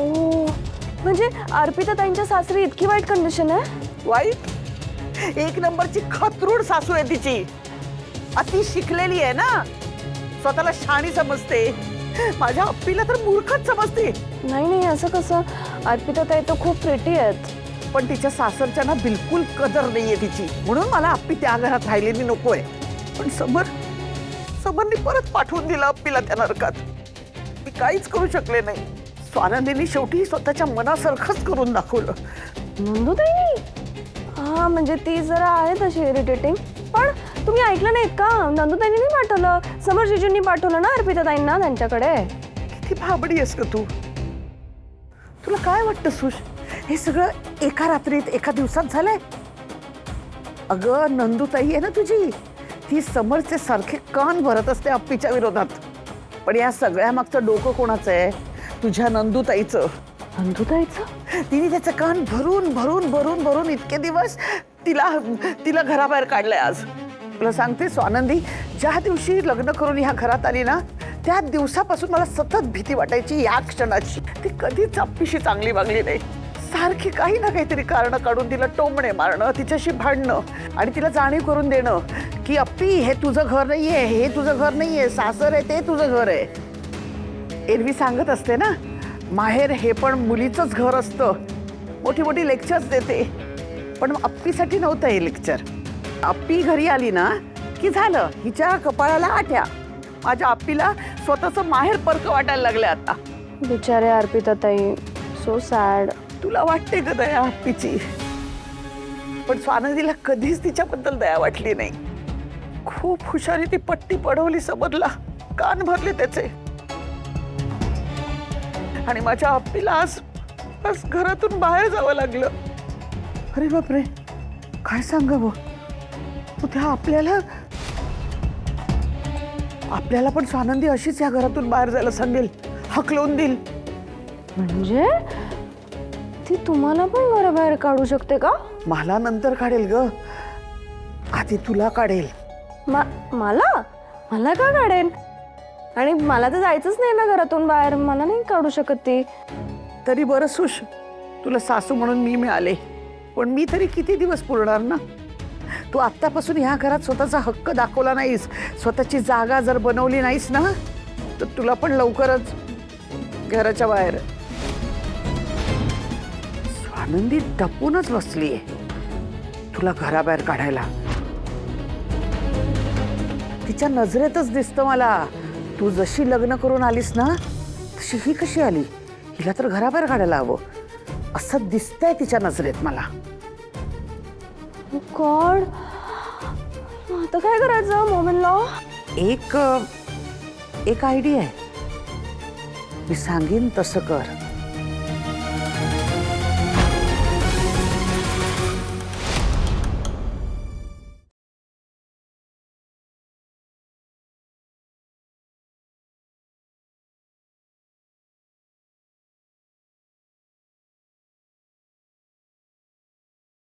ओ, म्हणजे अर्पिता ताईंच्या सासरी इतकी वाईट कंडिशन आहे? वाईट? एक नंबरची खतरूड सासू आहे तिची. अति शिकलेली आहे ना, स्वतःला शाणी समजते. माझ्या अप्पीला तर मूर्खच समजते. नाही नाही, असं कसं? अर्पिता ताई तर खूप प्रिटी आहेत. पण तिच्या सासरच्या ना बिलकुल कदर नाहीये तिची, म्हणून मला अप्पी त्या घरात राहिलेली नकोय. पण समरने परत पाठवून दिलं अप्पीला त्या नरकात. मी काहीच करू शकले नाही. स्वानंदीने शेवटी स्वतःच्या मनासारखंच करून दाखवलं. नंदुताई? हा, म्हणजे ती जरा आहे तशी इरिटेटिंग. पण तुम्ही ऐकलं नाहीत का? नंदुताईंनी नाही पाठवलं, समर जिजूंनी पाठवलं ना अर्पिता ताईंना त्यांच्याकडे. किती भाबडी आहेस ग तू. तुला काय वाटतं सुश, हे सगळं एका रात्रीत एका दिवसात झालंय? अगं नंदुताई आहे ना तुझी, ती समरचे सारखे कान भरत असते अप्पीच्या विरोधात. पण या सगळ्या मागचं डोकं कोणाचं आहे? तुझ्या नंदुताईचं. नंदुताईचं? तिने त्याचं कान भरून भरून भरून भरून इतके दिवस तिला घराबाहेर काढलंय. आज तुला सांगते स्वानंदी, ज्या दिवशी लग्न करून ह्या घरात आली ना, त्या दिवसापासून मला सतत भीती वाटायची या क्षणाची. ती कधीच अप्पीशी चांगली वागली नाही. सारखी काही ना काहीतरी कारण काढून तिला टोमणे मारणं, तिच्याशी भांडणं आणि तिला जाणीव करून देणं की अप्पी हे तुझं घर नाहीये, हे तुझं घर नाहीये, सासर आहे ते तुझं घर आहे. एरवी सांगत असते ना, माहेर हे पण मुलीचंच घर असतं. मोठी मोठी लेक्चर्स देते. पण अप्पीसाठी नव्हतं हे लेक्चर. अप्पी घरी आली ना की झालं, हिच्या कपाळाला आठ्या. माझ्या अप्पीला स्वतःचं माहेर परक वाटायला लागले आता. बिचारे अर्पिता ताई, सो सॅड. तुला वाटते का दया अप्पीची? पण स्वानंदीला कधीच तिच्याबद्दल दया वाटली नाही. खूप हुशारी ती पट्टी पडवली समजला, कान भरले त्याचे. आणि माझ्या अप्पीला आज घरातून बाहेर जावं लागलं. अरे बापरे, काय सांगावं. उद्या आपल्याला पण स्वानंदी अशीच या घरातून बाहेर जायला सांगेल, हकलवून देईल. म्हणजे ती तुम्हाला पण घराबाहेर काढू शकते का? मला नंतर काढेल ग, आधी तुला काढेल. मला का काढेन? आणि मला तर जायचंच नाही ना घरातून बाहेर, मला नाही काढू शकत ती. तरी बरं सुश, तुला सासू म्हणून मी मिळाले. पण मी तरी किती दिवस पुरणार ना. तू आत्तापासून ह्या घरात स्वतःचा हक्क दाखवला नाहीस, स्वतःची जागा जर बनवली नाहीस ना, तर तुला पण लवकरच घराच्या बाहेर. स्वानंदी टपूनच बसलीये तुला घराबाहेर काढायला. तिच्या नजरेतच दिसतं मला, तू जशी लग्न करून आलीस ना तशी ही कशी आली. हिला तर घराबाहेर काढायला हवं असं दिसतंय तिच्या नजरेत मला. गॉड, आता काय करायचं मोमेन लॉ? एक आयडिया आहे, मी सांगेन तसं कर.